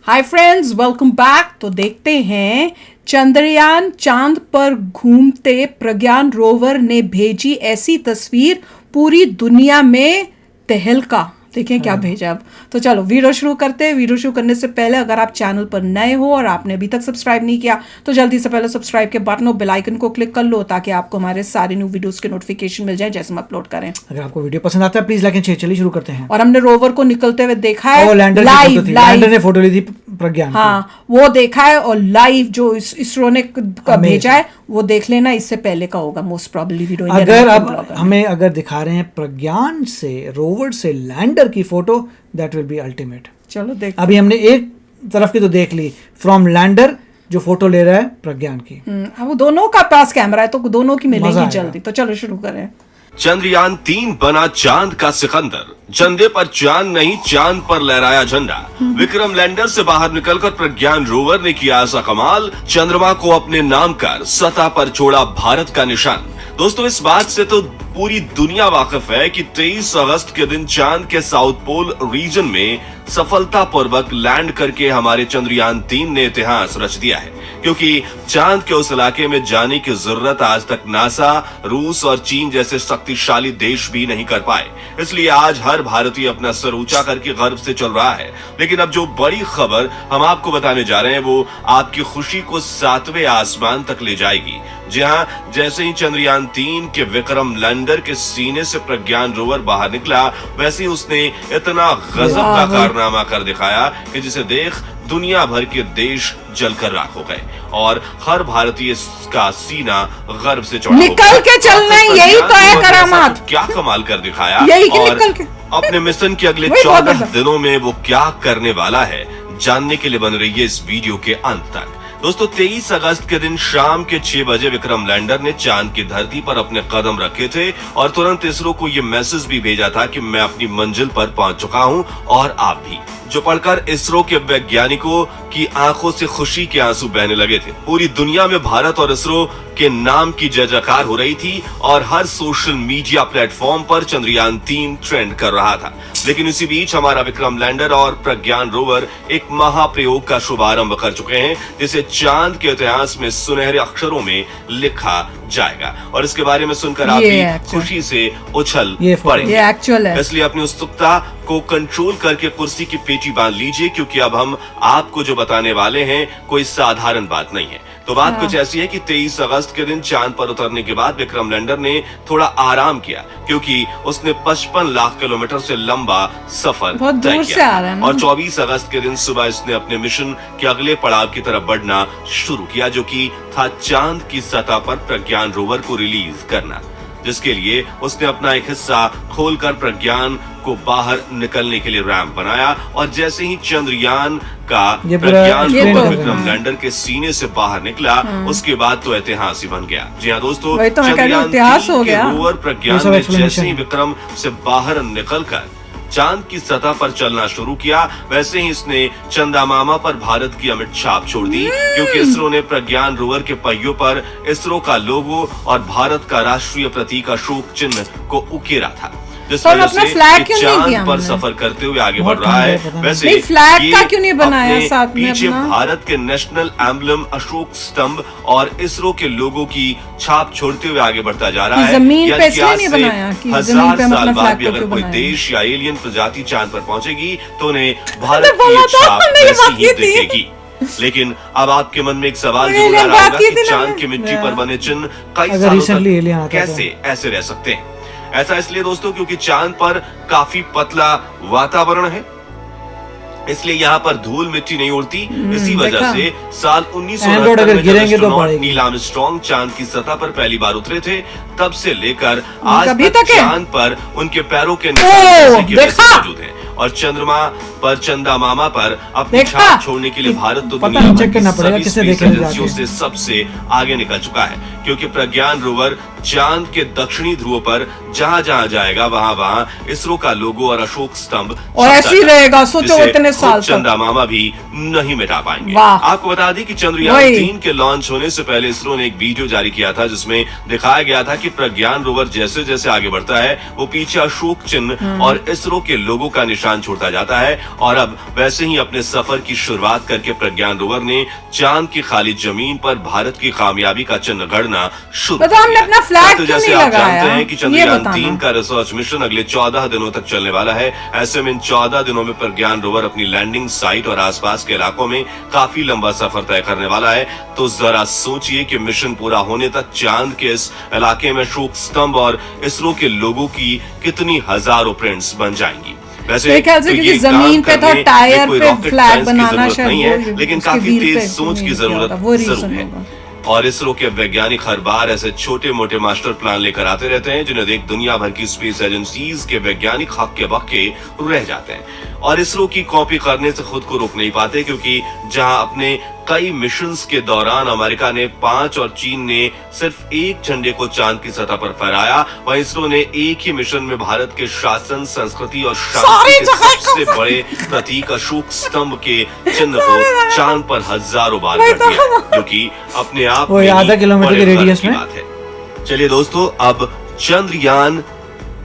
Hi friends, welcome back. तो देखते हैं चंद्रयान चांद पर घूमते प्रज्ञान रोवर ने भेजी ऐसी तस्वीर, पूरी दुनिया में तहलका। देखें क्या भेजा अब। तो चलो वीडियो शुरू करते हैं। वीडियो शुरू करने से पहले अगर आप चैनल पर नए हो और आपने अभी तक सब्सक्राइब नहीं किया तो जल्दी से पहले सब्सक्राइब के बटन और बेल आइकन को क्लिक कर लो ताकि आपको हमारे सारे न्यू वीडियोस के नोटिफिकेशन मिल जाए जैसे हम अपलोड करें। अगर आपको वीडियो पसंद आता है प्लीज लाइक एंड शेयर। चलिए शुरू करते हैं। और हमने रोवर को निकलते हुए देखा है, लैंडर ने फोटो ली थी प्रज्ञान। हाँ, वो देखा है और लाइव जो इसरो ने भेजा है वो देख लेना। इससे पहले का होगा मोस्ट प्रोबेबली वीडियो। अगर अब हमें अगर दिखा रहे हैं प्रज्ञान से रोवर से लैंडर की photo, that will be ultimate. चलो देख। अभी हमने एक तरफ की तो देख ली, फ्रॉम लैंडर जो फोटो ले रहा है प्रज्ञान की। वो दोनों का पास कैमरा है तो दोनों की मिलेगी जल्दी। तो चलो शुरू करें। चंद्रयान 3 बना चांद का सिकंदर, झंडे पर चांद नहीं चांद पर लहराया झंडा। विक्रम लैंडर से बाहर निकलकर प्रज्ञान रोवर ने किया ऐसा कमाल, चंद्रमा को अपने नाम कर सतह पर छोड़ा भारत का निशान। दोस्तों, इस बात से तो पूरी दुनिया वाकिफ है कि 23 अगस्त के दिन चांद के साउथ पोल रीजन में सफलतापूर्वक लैंड करके हमारे चंद्रयान 3 ने इतिहास रच दिया है, क्योंकि चांद के उस इलाके में जाने की जरूरत आज तक नासा, रूस और चीन जैसे शक्तिशाली देश भी नहीं कर पाए। इसलिए आज हर भारतीय अपना सर ऊंचा करके गर्व से चल रहा है। लेकिन अब जो बड़ी खबर हम आपको बताने जा रहे हैं वो आपकी खुशी को 7वें आसमान तक ले जाएगी। जी हाँ, जैसे ही चंद्रयान 3 के विक्रम लैंडर के सीने से प्रज्ञान रोवर बाहर निकला, वैसे ही उसने इतना गजब का कारनामा कर दिखाया कि जिसे देख दुनिया भर के देश जलकर राख हो गए और हर भारतीय का सीना गर्व से चौड़ा हो गया। निकल के चलना, यही तो है करामात। क्या कमाल कर दिखाया। यही और निकल के अपने मिशन के अगले 14 दिनों में वो क्या करने वाला है, जानने के लिए बन रही है इस वीडियो के अंत तक। दोस्तों, 23 अगस्त के दिन शाम के 6 बजे विक्रम लैंडर ने चांद की धरती पर अपने कदम रखे थे और तुरंत इसरो को ये मैसेज भी भेजा था कि मैं अपनी मंजिल पर पहुंच चुका हूं और आप भी, जो पढ़कर इसरो के वैज्ञानिकों की आंखों से खुशी के आंसू बहने लगे थे। पूरी दुनिया में भारत और इसरो के नाम की जय जयकार हो रही थी और हर सोशल मीडिया प्लेटफॉर्म पर चंद्रयान 3 ट्रेंड कर रहा था। लेकिन इसी बीच हमारा विक्रम लैंडर और प्रज्ञान रोवर एक महाप्रयोग का शुभारंभ कर चुके हैं, जिसे चांद के इतिहास में सुनहरे अक्षरों में लिखा जाएगा। और इसके बारे में सुनकर आप भी खुशी से उछल पड़ेंगे। इसलिए अपनी उत्सुकता को कंट्रोल करके कुर्सी की पेटी बांध लीजिए, क्योंकि अब हम आपको जो बताने वाले हैं कोई साधारण बात नहीं है। तो बात कुछ ऐसी है कि 23 अगस्त के दिन चांद पर उतरने के बाद विक्रम लैंडर ने थोड़ा आराम किया, क्योंकि उसने 55 लाख किलोमीटर से लंबा सफर तय किया। और 24 अगस्त के दिन सुबह इसने अपने मिशन के अगले पड़ाव की तरफ बढ़ना शुरू किया, जो कि था चांद की सतह पर प्रज्ञान रोवर को रिलीज करना, जिसके लिए उसने अपना एक हिस्सा खोलकर प्रज्ञान को बाहर निकलने के लिए रैंप बनाया। और जैसे ही चंद्रयान का प्रज्ञान रोवर विक्रम लैंडर के सीने से बाहर निकला, उसके बाद तो इतिहास ही बन गया। जी हाँ दोस्तों, चंद्रयान 3 के रोवर प्रज्ञान ने जैसे ही विक्रम से बाहर निकलकर चांद की सतह पर चलना शुरू किया, वैसे ही इसने चंदा मामा पर भारत की अमिट छाप छोड़ दी, क्योंकि इसरो ने प्रज्ञान रोवर के पहियों पर इसरो का लोगो और भारत का राष्ट्रीय प्रतीक अशोक चिन्ह को उकेरा था, जिस वजह से चांद पर सफर करते हुए आगे बढ़ रहा है। वैसे फ्लैग का क्यों नहीं बनाया साथ में पीछे भारत के नेशनल एम्बलम अशोक स्तंभ और इसरो के लोगो की छाप छोड़ते हुए आगे बढ़ता जा रहा है। जमीन पे इसलिए नहीं बनाया कि हजार साल बाद भी अगर कोई देश या एलियन प्रजाति चांद पर पहुंचेगी तो उन्हें भारत की छाप वैसी ही दिखेगी। लेकिन अब आपके मन में एक सवाल जरूर आ रहा होगा कि चांद की मिट्टी पर बने चिन्ह कई सालों तक कैसे ऐसे रह सकते हैं। ऐसा इसलिए दोस्तों क्योंकि चांद पर काफी पतला वातावरण है, इसलिए यहाँ पर धूल मिट्टी नहीं उड़ती। इसी वजह से साल 1969 में नील आर्मस्ट्रांग चांद की सतह पर पहली बार उतरे थे, तब से लेकर आज तक चांद पर उनके पैरों के निशान मौजूद हैं। और चंद्रमा पर चंदा मामा पर अपनी छाप छोड़ने के लिए भारत तो दुनिया भर की सभी स्पेस एजेंसियों से सबसे आगे निकल चुका है, क्योंकि प्रज्ञान रोवर चांद के दक्षिणी ध्रुव पर जहां जहां जाएगा वहां वहां इसरो का लोगो और अशोक स्तंभ और ऐसे ही रहेगा, सोचो जिसे इतने साल खुद तक। चंदा मामा भी नहीं मिटा पाएंगे। वाह। आपको बता दें कि चंद्रयान 3 के लॉन्च होने से पहले इसरो ने एक वीडियो जारी किया था जिसमें दिखाया गया था कि प्रज्ञान रोवर जैसे जैसे आगे बढ़ता है वो पीछे अशोक चिन्ह और इसरो के लोगो का निशान छोड़ता जाता है। और अब वैसे ही अपने सफर की शुरुआत करके प्रज्ञान रोवर ने चांद की खाली जमीन पर भारत की कामयाबी का चिन्ह गढ़ना शुरू बताओ, हमने अपना फ्लैग तो क्यों जैसे नहीं आप लगाया? जानते हैं कि ये चंद्रयान बताना। 3 का रिसर्च मिशन अगले 14 दिनों तक चलने वाला है। ऐसे में इन 14 दिनों में प्रज्ञान रोवर अपनी लैंडिंग साइट और आसपास के इलाकों में काफी लंबा सफर तय करने वाला है। तो जरा सोचिए कि मिशन पूरा होने तक चांद के इस इलाके में अशोक स्तंभ और इसरो के लोगों की कितनी हजारों प्रिंट्स बन जाएंगी। वैसे मेरे ख्याल से तो क्योंकि ये जमीन काम पे तो करने टायर में कोई पे rocket फ्लैग science की बनाना जरूरत शायद नहीं है, वो लेकिन उसके काफी व्हील तेज पे सोच की नहीं किया जरूरत होता, वो जरूर रीजन है। होगा। और इसरो के वैज्ञानिक हर बार ऐसे छोटे मोटे मास्टर प्लान लेकर आते रहते हैं जिन्हें देख दुनिया भर की स्पेस एजेंसीज के वैज्ञानिक हक्के बक्के रह जाते हैं और इसरो की कॉपी करने से खुद को रोक नहीं पाते, क्योंकि जहां अपने कई मिशंस के दौरान अमेरिका ने 5 और चीन ने सिर्फ एक झंडे को चांद की सतह पर फहराया, वहीं इसरो ने एक ही मिशन में भारत के शासन, संस्कृति और शांति के सबसे बड़े प्रतीक अशोक स्तंभ के चिन्ह को चांद पर हजारों बार कर दिया, जो कि अपने आप वो में आधा ही किलोमीटर बड़े की गर्व रेडियस की में। बात है। चलिए दोस्तों, अब चंद्रयान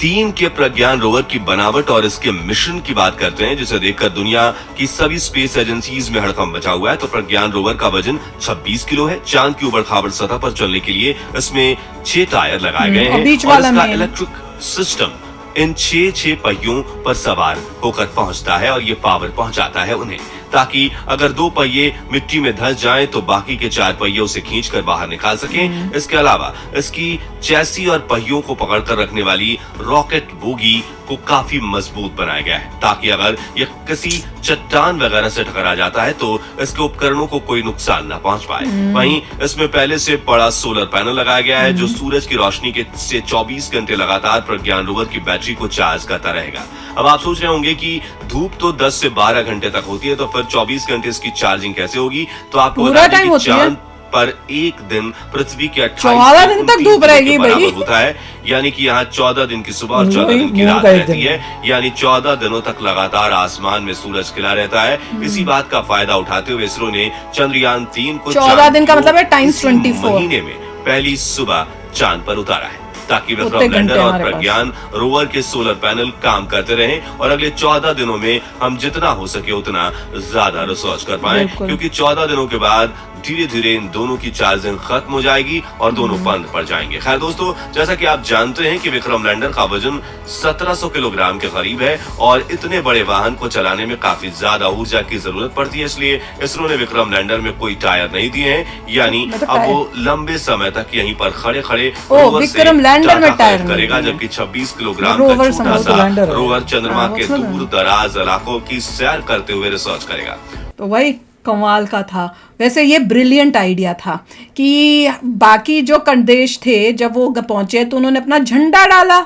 3 के प्रज्ञान रोवर की बनावट और इसके मिशन की बात करते हैं, जिसे देखकर दुनिया की सभी स्पेस एजेंसीज में हड़कंप मचा हुआ है। तो प्रज्ञान रोवर का वजन 26 किलो है। चांद की उबड़ खाबड़ सतह पर चलने के लिए इसमें 6 टायर लगाए गए और हैं बीच और वाला इसका main। इलेक्ट्रिक सिस्टम इन 6 पहियों पर सवार होकर पहुंचता है और ये पावर पहुंचाता है उन्हें, ताकि अगर 2 पहिए मिट्टी में धंस जाएं तो बाकी के 4 पहिए उसे खींचकर बाहर निकाल सकें। इसके अलावा इसकी चैसी और पहियों को पकड़कर रखने वाली रॉकेट बोगी को काफी मजबूत बनाया गया है, ताकि अगर ये किसी चट्टान वगैरह से टकरा जाता है तो इसके उपकरणों को कोई नुकसान ना पहुंच पाए। वहीं इसमें पहले से बड़ा सोलर पैनल लगाया गया है जो सूरज की रोशनी के से 24 घंटे लगातार प्रज्ञान रोवर की बैटरी को चार्ज करता रहेगा। अब आप सोच रहे होंगे कि धूप तो 10 से 12 घंटे तक होती है, तो फिर 24 घंटे इसकी चार्जिंग कैसे होगी? तो आपको पूरा बता दें टाइम कि होती है। चांद पर एक दिन पृथ्वी के 14 दिन तक धूप रहेगी भाई। बराबर होता है, यानी कि यहाँ 14 दिन की सुबह और 14 दिन की मून रात का एक रहती दिन है, यानी 14 दिनों तक लगातार आसमान में सूरज खिला रहता है। इसी बात का फायदा उठाते हुए इसरो ने चंद्रयान 3 को 14 दिन का मतलब है times इसी 24 महीने में पहली सुबह चांद पर उतारा है, ताकि उतने विक्रम घंटे लैंडर और हमारे पास। प्रज्ञान रोवर के सोलर पैनल काम करते रहें और अगले 14 दिनों में हम जितना हो सके उतना ज्यादा रिसर्च कर पाएं, बिल्कुल। क्योंकि 14 दिनों के बाद धीरे धीरे इन दोनों की चार्जिंग खत्म हो जाएगी और दोनों बंद पड़ जाएंगे। खैर दोस्तों, जैसा कि आप जानते हैं कि विक्रम लैंडर का वजन 1700 किलोग्राम के करीब है और इतने बड़े वाहन को चलाने में काफी ज्यादा ऊर्जा की जरूरत पड़ती है, इसलिए इसरो ने विक्रम लैंडर में कोई टायर नहीं दिए हैं, यानी मतलब अब टायर- वो लंबे समय तक यहीं पर खड़े खड़े विक्रम लैंडर में टायर नहीं करेगा, दिए। जबकि 26 किलोग्राम रोवर का छोटा समझो, सा लैंडर है। रोवर चंद्रमा हाँ, के वो सुना। दूर दराज इलाकों की सैर करते हुए रिसर्च करेगा। तो वही कमाल का था। वैसे ये ब्रिलियंट आइडिया था कि बाकी जो देश थे जब वो पहुंचे तो उन्होंने अपना झंडा डाला।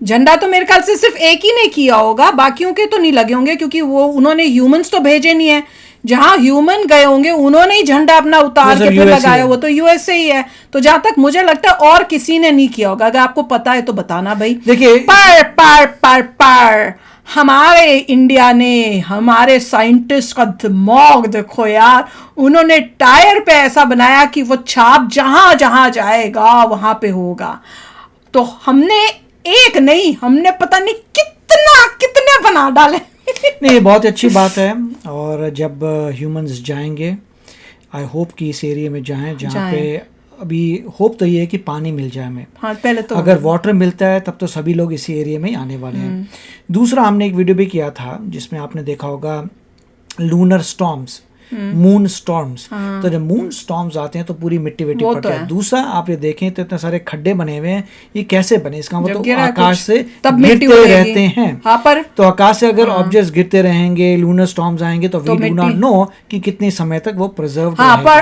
झंडा तो मेरे ख्याल से सिर्फ एक ही ने किया होगा, बाकियों के तो नहीं लगे होंगे, क्योंकि वो उन्होंने ह्यूमंस तो भेजे नहीं है। जहां ह्यूमन गए होंगे उन्होंने ही झंडा अपना उतार वो के सब फिर USA लगाया, है। वो तो यूएसए ही है। तो जहां तक मुझे लगता है और किसी ने नहीं किया होगा। अगर आपको पता है तो बताना भाई। देखिए- पर पर पर पर हमारे इंडिया ने, हमारे साइंटिस्ट का दिमाग देखो यार, उन्होंने टायर पे ऐसा बनाया कि वो छाप जहां जहां जाएगा वहां पे होगा। तो हमने एक नहीं, हमने पता नहीं कितने बना डाले। नहीं, ये बहुत अच्छी बात है। और जब ह्यूमंस जाएंगे, आई होप कि इस एरिया में जाएं जहाँ पे अभी होप तो ये है कि पानी मिल जाए हमें। हाँ, पहले तो अगर वाटर मिलता है तब तो सभी लोग इसी एरिया में ही आने वाले हैं। दूसरा, हमने एक वीडियो भी किया था जिसमें आपने देखा होगा लूनर स्टॉर्म्स, मून स्टॉर्म्स। तो जब मून स्टॉर्म्स आते हैं तो पूरी मिट्टी विट्टी वो पड़ती तो है। है। दूसरा, आप ये देखें तो इतने सारे खड्डे बने हुए हैं, ये कैसे बने? इसका जब मतलब गिरा आकाश कुछ, से तब मिट्टी गिरते उड़ेगी। रहते हैं। हाँ, पर तो आकाश से अगर ऑब्जेक्ट्स गिरते रहेंगे, लूनर स्टॉर्म्स आएंगे, तो वी डू मिट्टी- नॉट नो कि कितने समय तक वो प्रिजर्व हाँ, पर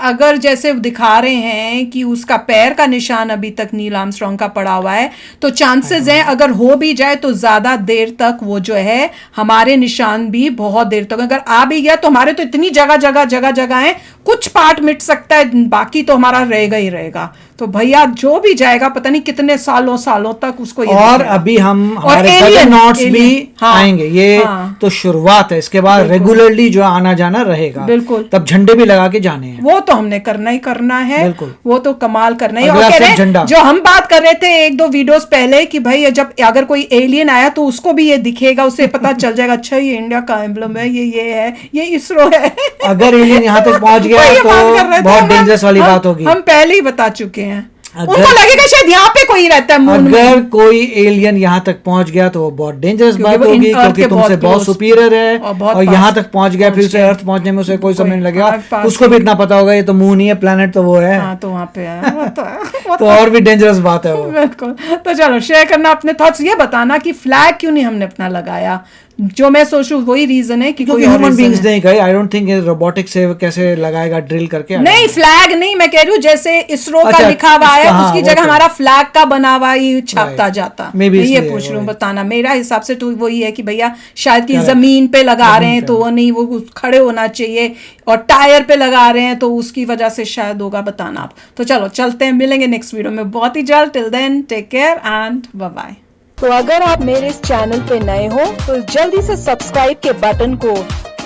अगर जैसे दिखा रहे हैं कि उसका पैर का निशान अभी तक नील आर्मस्ट्रॉन्ग का पड़ा हुआ है, तो चांसेस हैं अगर हो भी जाए तो ज्यादा देर तक वो जो है हमारे निशान भी बहुत देर तक, अगर आ भी गया तो हमारे तो इतनी सभी जगह है, कुछ पार्ट मिट सकता है, बाकी तो हमारा रहेगा ही रहेगा। तो भैया जो भी जाएगा पता नहीं कितने सालों तक उसको ये और दिखेगा। अभी हम और हमारे alien नॉट्स भी हाँ, आएंगे, ये हाँ, तो शुरुआत है, इसके बाद रेगुलरली जो आना जाना रहेगा, बिल्कुल। तब झंडे भी लगा के जाने हैं। वो तो हमने करना ही करना है, बिल्कुल। वो तो कमाल करना ही। अगला और कह सिर्फ रहे झंडा। जो हम बात कर रहे थे 1-2 वीडियोस पहले कि भाई जब अगर कोई एलियन आया तो उसको भी ये दिखेगा, उसे पता चल जाएगा अच्छा ये इंडिया का एम्बलम है, ये है, ये इसरो है। अगर एलियन यहाँ तक पहुंच गया वही तो बात कर रहे थे बहुत हम। डेंजरस वाली बात होगी। हम पहले ही बता चुके हैं, अगर- उनको लगेगा शायद यहाँ पे कोई रहता है मून में। अगर कोई एलियन यहाँ तक पहुंच गया तो वो बहुत डेंजरस क्योंकि बात वो होगी, इन अर्थ क्योंकि के तुमसे बहुत बहुत close सुपीरियर है और बहुत और पास यहाँ तक पहुंच गया, फिर पहुंच से गया। अर्थ पहुंचने में उसे कोई समय नहीं लगेगा, पास उसको भी इतना पता होगा ये तो मून ही है, प्लेनेट तो वो है। हाँ तो वहाँ पे है, वो तो है, वो तो और भी डेंजरस बात है वो। बिल्कुल। तो चलो शेयर करना अपने थॉट्स, ये बताना कि फ्लैग क्यों नहीं हमने अपना लगाया। जो मैं सोचूं वही रीजन है कि कोई क्योंकि और ह्यूमन reason बीइंग्स है। नहीं गए, आई डोंट थिंक रोबोटिक से कैसे लगाएगा ड्रिल करके। नहीं फ्लैग नहीं, मैं कह रही हूँ जैसे इसरो का अच्छा, लिखा हुआ है हाँ, उसकी वो जगह तो- हमारा फ्लैग का बना हुआ ही छापता Right. जाता। Maybe मैं ये इसलिए, पूछ रही हूँ, right. बताना। मेरा हिसाब से तो वही है कि भैया शायद कि Correct. जमीन पे लगा रहे हैं जमीन तो पे। वो नहीं, वो खड़े होना चाहिए, और टायर पे लगा रहे हैं तो उसकी वजह से शायद होगा, बताना आप। तो चलो चलते हैं, मिलेंगे नेक्स्ट वीडियो में बहुत ही जल्द। Till then take care and bye bye. तो अगर आप मेरे इस चैनल पे नए हो तो जल्दी से सब्सक्राइब के बटन को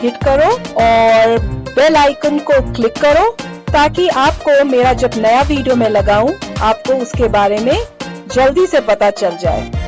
हिट करो और बेल आइकन को क्लिक करो, ताकि आपको मेरा जब नया वीडियो मैं लगाऊं आपको उसके बारे में जल्दी से पता चल जाए।